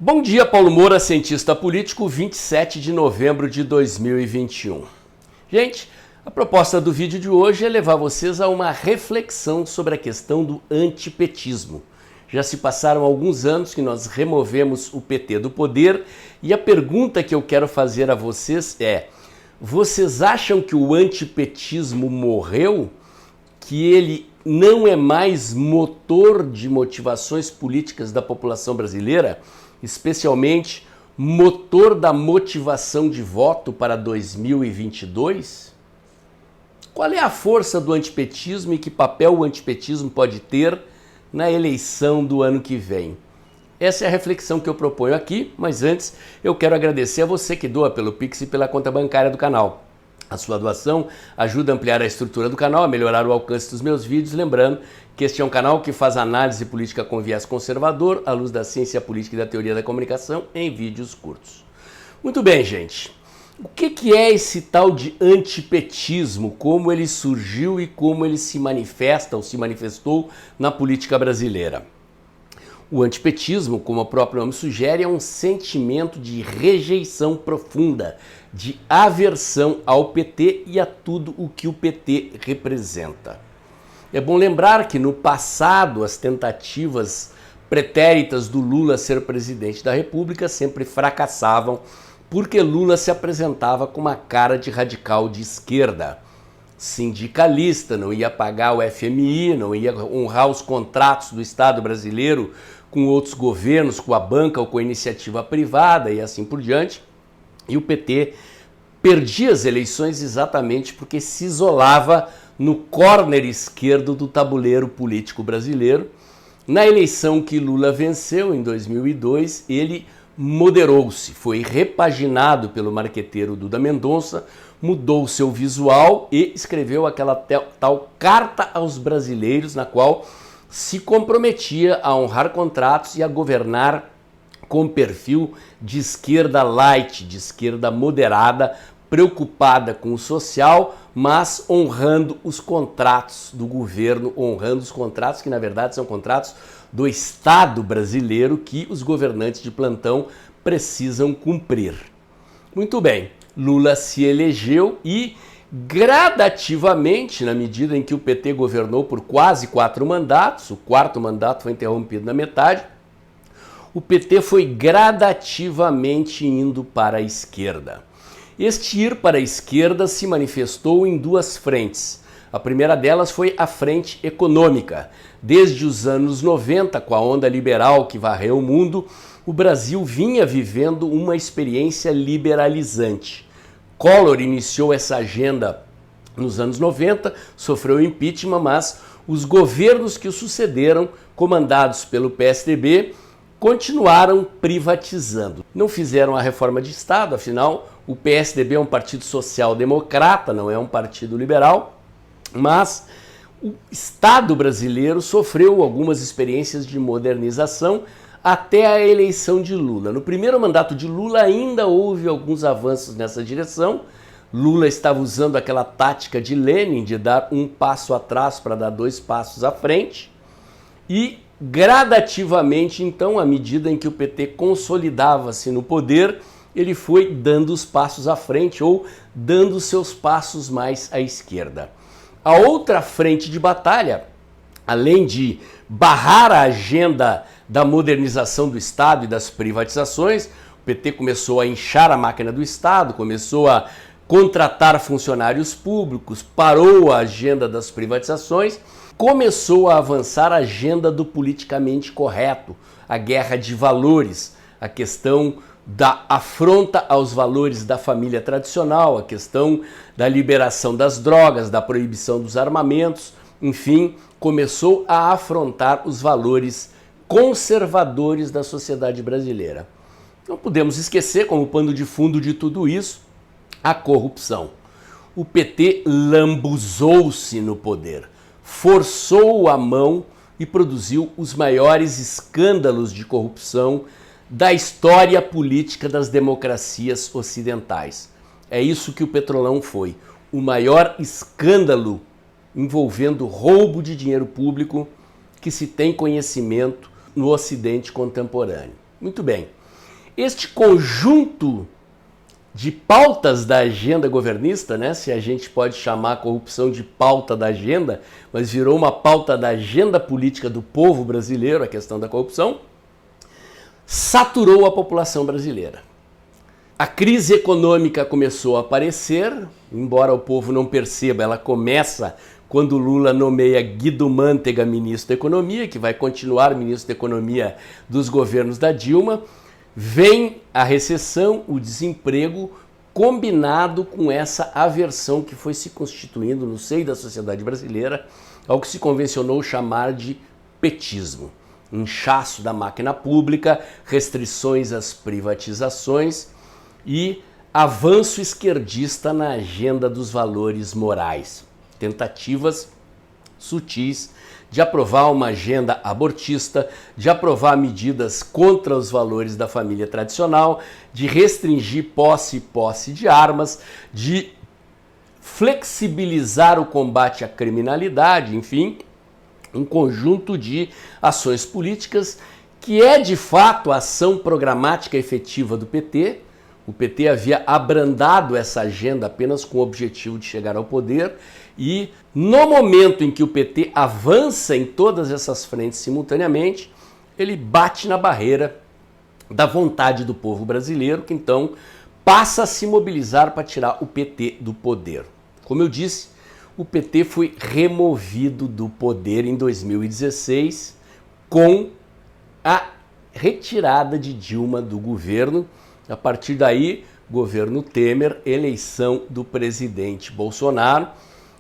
Bom dia, Paulo Moura, cientista político, 27 de novembro de 2021. Gente, a proposta do vídeo de hoje é levar vocês a uma reflexão sobre a questão do antipetismo. Já se passaram alguns anos que nós removemos o PT do poder e a pergunta que eu quero fazer a vocês é: vocês acham que o antipetismo morreu? Que ele não é mais motor de motivações políticas da população brasileira? Especialmente motor da motivação de voto para 2022? Qual é a força do antipetismo e que papel o antipetismo pode ter na eleição do ano que vem? Essa é a reflexão que eu proponho aqui, mas antes eu quero agradecer a você que doa pelo Pix e pela conta bancária do canal. A sua doação ajuda a ampliar a estrutura do canal, a melhorar o alcance dos meus vídeos, lembrando que este é um canal que faz análise política com viés conservador, à luz da ciência política e da teoria da comunicação, em vídeos curtos. Muito bem, gente. O que é esse tal de antipetismo? Como ele surgiu e como ele se manifesta ou se manifestou na política brasileira? O antipetismo, como o próprio nome sugere, é um sentimento de rejeição profunda, de aversão ao PT e a tudo o que o PT representa. É bom lembrar que no passado as tentativas pretéritas do Lula ser presidente da República sempre fracassavam porque Lula se apresentava com uma cara de radical de esquerda. Sindicalista, não ia pagar o FMI, não ia honrar os contratos do Estado brasileiro com outros governos, com a banca ou com a iniciativa privada e assim por diante. E o PT perdia as eleições exatamente porque se isolava no corner esquerdo do tabuleiro político brasileiro. Na eleição que Lula venceu em 2002, ele moderou-se, foi repaginado pelo marqueteiro Duda Mendonça, mudou seu visual e escreveu aquela tal carta aos brasileiros, na qual se comprometia a honrar contratos e a governar com perfil de esquerda light, de esquerda moderada, preocupada com o social, mas honrando os contratos do governo, honrando os contratos que na verdade são contratos do Estado brasileiro que os governantes de plantão precisam cumprir. Muito bem, Lula se elegeu e gradativamente, na medida em que o PT governou por quase 4 mandatos, o 4º mandato foi interrompido na metade, o PT foi gradativamente indo para a esquerda. Este ir para a esquerda se manifestou em 2 frentes. A primeira delas foi a frente econômica. Desde os anos 90, com a onda liberal que varreu o mundo, o Brasil vinha vivendo uma experiência liberalizante. Collor iniciou essa agenda nos anos 90, sofreu impeachment, mas os governos que o sucederam, comandados pelo PSDB, continuaram privatizando. Não fizeram a reforma de Estado, afinal, o PSDB é um partido social-democrata, não é um partido liberal, mas o Estado brasileiro sofreu algumas experiências de modernização até a eleição de Lula. No primeiro mandato de Lula ainda houve alguns avanços nessa direção. Lula estava usando aquela tática de Lenin de dar um passo atrás para dar 2 passos à frente e gradativamente, então, à medida em que o PT consolidava-se no poder, ele foi dando os passos à frente ou dando seus passos mais à esquerda. A outra frente de batalha, além de barrar a agenda da modernização do Estado e das privatizações, o PT começou a inchar a máquina do Estado, começou a contratar funcionários públicos, parou a agenda das privatizações, começou a avançar a agenda do politicamente correto, a guerra de valores, a questão da afronta aos valores da família tradicional, a questão da liberação das drogas, da proibição dos armamentos, enfim, começou a afrontar os valores conservadores da sociedade brasileira. Não podemos esquecer, como pano de fundo de tudo isso, a corrupção. O PT lambuzou-se no poder, forçou a mão e produziu os maiores escândalos de corrupção da história política das democracias ocidentais. É isso que o Petrolão foi, o maior escândalo envolvendo roubo de dinheiro público que se tem conhecimento no Ocidente contemporâneo. Muito bem, Este conjunto de pautas da agenda governista, né, se a gente pode chamar a corrupção de pauta da agenda, mas virou uma pauta da agenda política do povo brasileiro, a questão da corrupção, saturou a população brasileira. A crise econômica começou a aparecer, embora o povo não perceba, ela começa quando Lula nomeia Guido Mantega ministro da Economia, que vai continuar ministro da Economia dos governos da Dilma. Vem a recessão, o desemprego, combinado com essa aversão que foi se constituindo no seio da sociedade brasileira ao que se convencionou chamar de petismo. Inchaço da máquina pública, restrições às privatizações e avanço esquerdista na agenda dos valores morais. Tentativas sutis de aprovar uma agenda abortista, de aprovar medidas contra os valores da família tradicional, de restringir posse de armas, de flexibilizar o combate à criminalidade, enfim, um conjunto de ações políticas que é de fato a ação programática efetiva do PT. O PT havia abrandado essa agenda apenas com o objetivo de chegar ao poder e no momento em que o PT avança em todas essas frentes simultaneamente, ele bate na barreira da vontade do povo brasileiro, que então passa a se mobilizar para tirar o PT do poder. Como eu disse, o PT foi removido do poder em 2016 com a retirada de Dilma do governo. A partir daí, governo Temer, eleição do presidente Bolsonaro,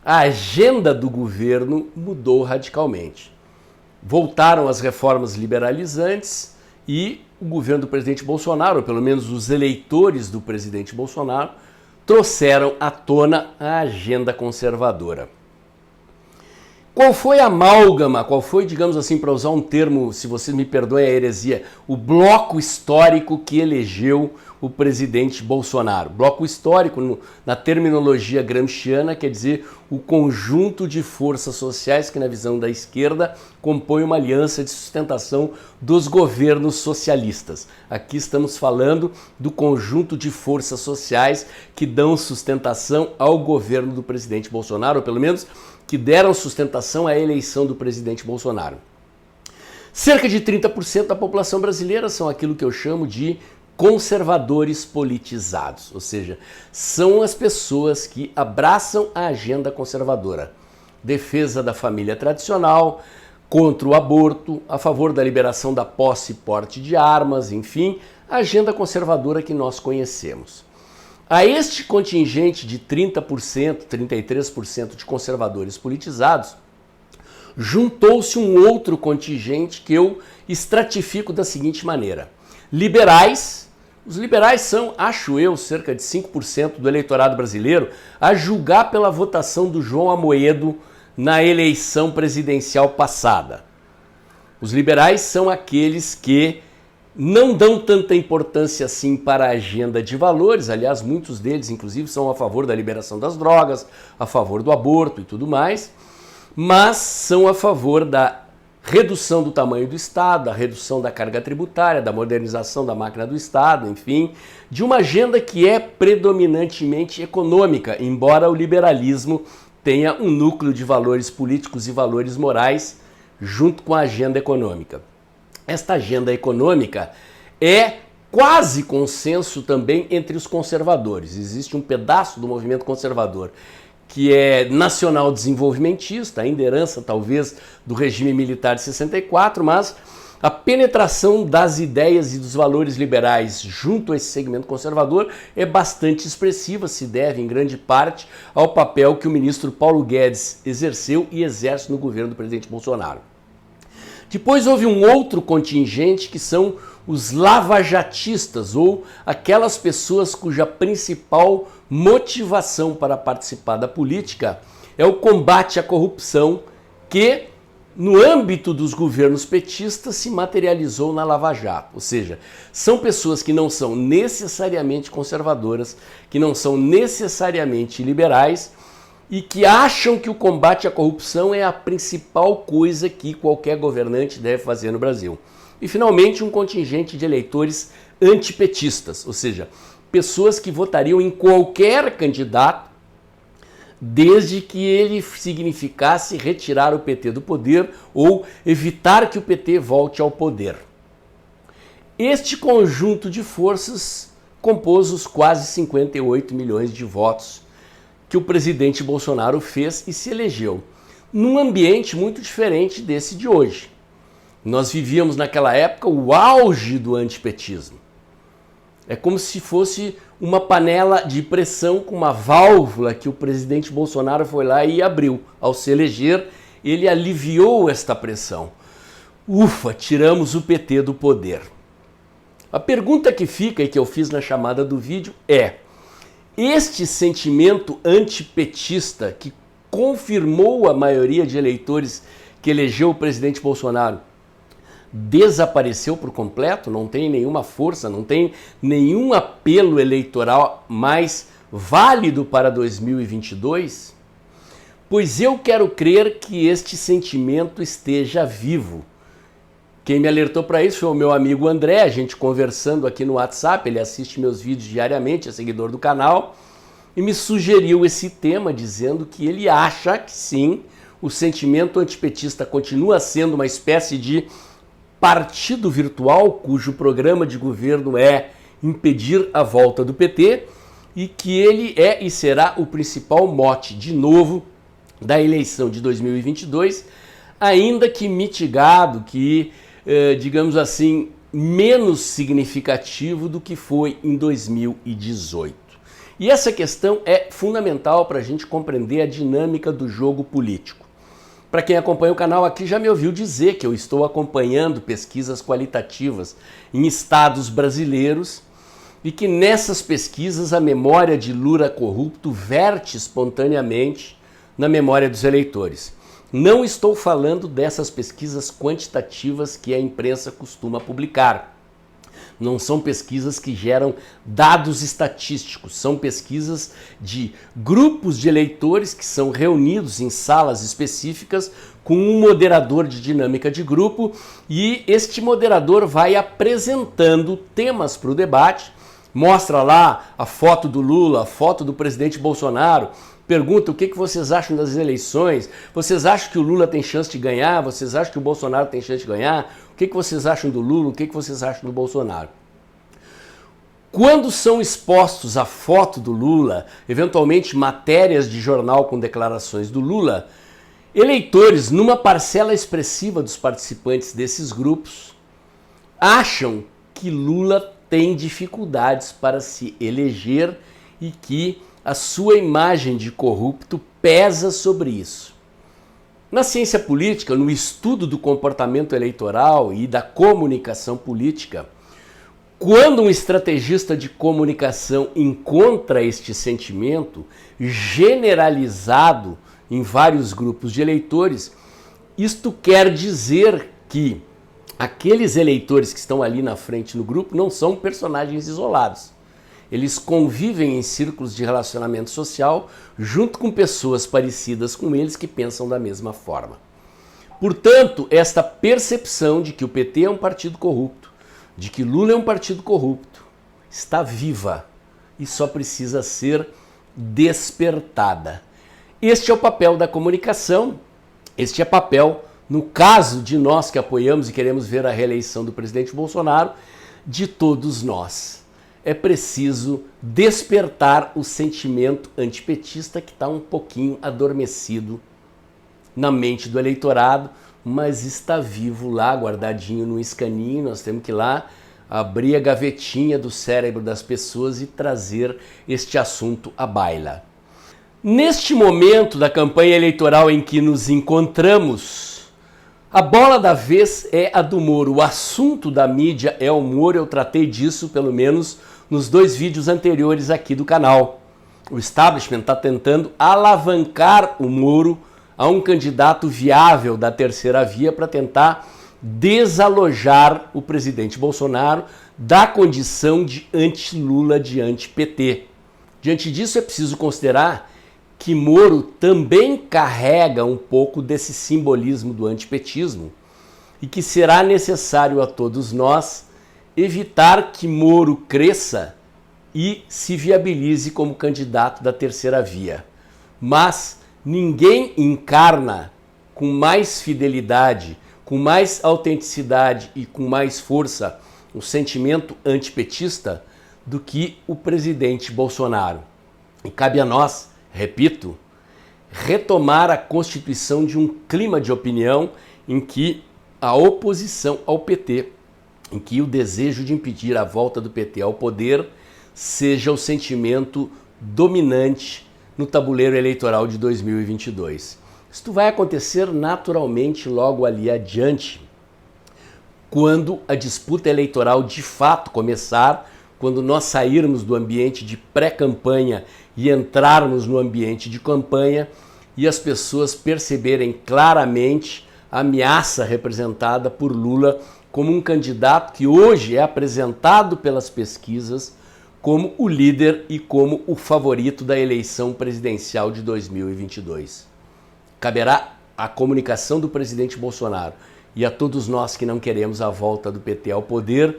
a agenda do governo mudou radicalmente. Voltaram as reformas liberalizantes e o governo do presidente Bolsonaro, ou pelo menos os eleitores do presidente Bolsonaro, trouxeram à tona a agenda conservadora. Qual foi a amálgama, qual foi, digamos assim, para usar um termo, se vocês me perdoem a heresia, o bloco histórico que elegeu o presidente Bolsonaro? Bloco histórico, na terminologia gramsciana, quer dizer o conjunto de forças sociais que, na visão da esquerda, compõe uma aliança de sustentação dos governos socialistas. Aqui estamos falando do conjunto de forças sociais que dão sustentação ao governo do presidente Bolsonaro, ou pelo menos que deram sustentação à eleição do presidente Bolsonaro. Cerca de 30% da população brasileira são aquilo que eu chamo de conservadores politizados, ou seja, são as pessoas que abraçam a agenda conservadora. Defesa da família tradicional, contra o aborto, a favor da liberação da posse e porte de armas, enfim, a agenda conservadora que nós conhecemos. A este contingente de 30%, 33% de conservadores politizados, juntou-se um outro contingente que eu estratifico da seguinte maneira. Liberais, os liberais são, acho eu, cerca de 5% do eleitorado brasileiro, a julgar pela votação do João Amoedo na eleição presidencial passada. Os liberais são aqueles que não dão tanta importância assim para a agenda de valores, aliás, muitos deles, inclusive, são a favor da liberação das drogas, a favor do aborto e tudo mais, mas são a favor da redução do tamanho do Estado, da redução da carga tributária, da modernização da máquina do Estado, enfim, de uma agenda que é predominantemente econômica, embora o liberalismo tenha um núcleo de valores políticos e valores morais junto com a agenda econômica. Esta agenda econômica é quase consenso também entre os conservadores. Existe um pedaço do movimento conservador que é nacional desenvolvimentista, ainda herança talvez do regime militar de 64, mas a penetração das ideias e dos valores liberais junto a esse segmento conservador é bastante expressiva, se deve em grande parte ao papel que o ministro Paulo Guedes exerceu e exerce no governo do presidente Bolsonaro. Depois houve um outro contingente que são os lavajatistas, ou aquelas pessoas cuja principal motivação para participar da política é o combate à corrupção que, no âmbito dos governos petistas, se materializou na Lava Jato. Ou seja, são pessoas que não são necessariamente conservadoras, que não são necessariamente liberais, e que acham que o combate à corrupção é a principal coisa que qualquer governante deve fazer no Brasil. E, finalmente, um contingente de eleitores antipetistas, ou seja, pessoas que votariam em qualquer candidato desde que ele significasse retirar o PT do poder ou evitar que o PT volte ao poder. Este conjunto de forças compôs os quase 58 milhões de votos que o presidente Bolsonaro fez e se elegeu, num ambiente muito diferente desse de hoje. Nós vivíamos naquela época o auge do antipetismo. É como se fosse uma panela de pressão com uma válvula que o presidente Bolsonaro foi lá e abriu. Ao se eleger, ele aliviou esta pressão. Ufa, tiramos o PT do poder. A pergunta que fica e que eu fiz na chamada do vídeo é: este sentimento antipetista que confirmou a maioria de eleitores que elegeu o presidente Bolsonaro desapareceu por completo? Não tem nenhuma força, não tem nenhum apelo eleitoral mais válido para 2022? Pois eu quero crer que este sentimento esteja vivo. Quem me alertou para isso foi o meu amigo André, a gente conversando aqui no WhatsApp, ele assiste meus vídeos diariamente, é seguidor do canal, e me sugeriu esse tema, dizendo que ele acha que sim, o sentimento antipetista continua sendo uma espécie de partido virtual cujo programa de governo é impedir a volta do PT e que ele é e será o principal mote, de novo, da eleição de 2022, ainda que mitigado, que, digamos assim, menos significativo do que foi em 2018. E essa questão é fundamental para a gente compreender a dinâmica do jogo político. Para quem acompanha o canal aqui já me ouviu dizer que eu estou acompanhando pesquisas qualitativas em estados brasileiros e que nessas pesquisas a memória de Lula corrupto verte espontaneamente na memória dos eleitores. Não estou falando dessas pesquisas quantitativas que a imprensa costuma publicar. Não são pesquisas que geram dados estatísticos, são pesquisas de grupos de eleitores que são reunidos em salas específicas com um moderador de dinâmica de grupo e este moderador vai apresentando temas para o debate, mostra lá a foto do Lula, a foto do presidente Bolsonaro, pergunta o que vocês acham das eleições, vocês acham que o Lula tem chance de ganhar, vocês acham que o Bolsonaro tem chance de ganhar, o que vocês acham do Lula, o que vocês acham do Bolsonaro. Quando são expostos a foto do Lula, eventualmente matérias de jornal com declarações do Lula, eleitores, numa parcela expressiva dos participantes desses grupos, acham que Lula tem dificuldades para se eleger e que a sua imagem de corrupto pesa sobre isso. Na ciência política, no estudo do comportamento eleitoral e da comunicação política, quando um estrategista de comunicação encontra este sentimento generalizado em vários grupos de eleitores, isto quer dizer que aqueles eleitores que estão ali na frente no grupo não são personagens isolados. Eles convivem em círculos de relacionamento social junto com pessoas parecidas com eles que pensam da mesma forma. Portanto, esta percepção de que o PT é um partido corrupto, de que Lula é um partido corrupto, está viva e só precisa ser despertada. Este é o papel da comunicação, este é o papel, no caso de nós que apoiamos e queremos ver a reeleição do presidente Bolsonaro, de todos nós. É preciso despertar o sentimento antipetista que está um pouquinho adormecido na mente do eleitorado, mas está vivo lá, guardadinho no escaninho. Nós temos que ir lá abrir a gavetinha do cérebro das pessoas e trazer este assunto à baila. Neste momento da campanha eleitoral em que nos encontramos, a bola da vez é a do Moro. O assunto da mídia é o Moro. Eu tratei disso, pelo menos, nos 2 vídeos anteriores aqui do canal. O establishment está tentando alavancar o Moro a um candidato viável da terceira via para tentar desalojar o presidente Bolsonaro da condição de anti-Lula, de anti-PT. Diante disso, é preciso considerar que Moro também carrega um pouco desse simbolismo do antipetismo e que será necessário a todos nós evitar que Moro cresça e se viabilize como candidato da terceira via. Mas ninguém encarna com mais fidelidade, com mais autenticidade e com mais força o sentimento antipetista do que o presidente Bolsonaro. E cabe a nós, repito, retomar a constituição de um clima de opinião em que a oposição ao PT, em que o desejo de impedir a volta do PT ao poder seja o sentimento dominante no tabuleiro eleitoral de 2022. Isto vai acontecer naturalmente logo ali adiante, quando a disputa eleitoral de fato começar, quando nós sairmos do ambiente de pré-campanha e entrarmos no ambiente de campanha e as pessoas perceberem claramente a ameaça representada por Lula como um candidato que hoje é apresentado pelas pesquisas como o líder e como o favorito da eleição presidencial de 2022. Caberá à comunicação do presidente Bolsonaro e a todos nós que não queremos a volta do PT ao poder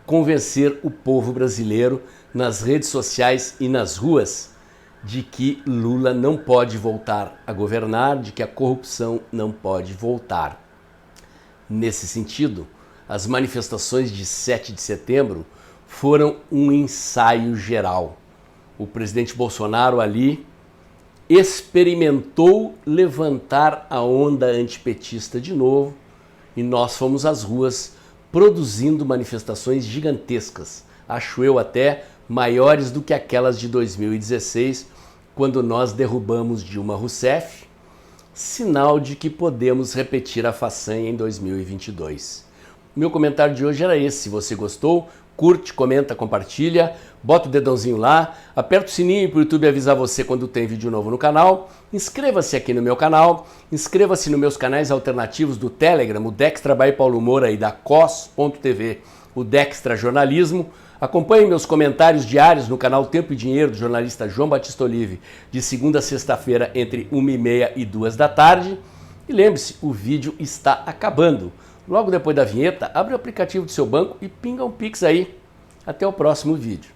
convencer o povo brasileiro nas redes sociais e nas ruas de que Lula não pode voltar a governar, de que a corrupção não pode voltar. Nesse sentido, as manifestações de 7 de setembro foram um ensaio geral. O presidente Bolsonaro ali experimentou levantar a onda antipetista de novo e nós fomos às ruas produzindo manifestações gigantescas, acho eu até maiores do que aquelas de 2016, quando nós derrubamos Dilma Rousseff, sinal de que podemos repetir a façanha em 2022. Meu comentário de hoje era esse. Se você gostou, curte, comenta, compartilha, bota o dedãozinho lá, aperta o sininho para o YouTube avisar você quando tem vídeo novo no canal, inscreva-se aqui no meu canal, inscreva-se nos meus canais alternativos do Telegram, o Dextra by Paulo Moura e da COS.tv, o Dextra Jornalismo. Acompanhe meus comentários diários no canal Tempo e Dinheiro do jornalista João Batista Olive, de segunda a sexta-feira entre 1h30 e 2 da tarde. E lembre-se, o vídeo está acabando. Logo depois da vinheta, abre o aplicativo do seu banco e pinga um Pix aí. Até o próximo vídeo.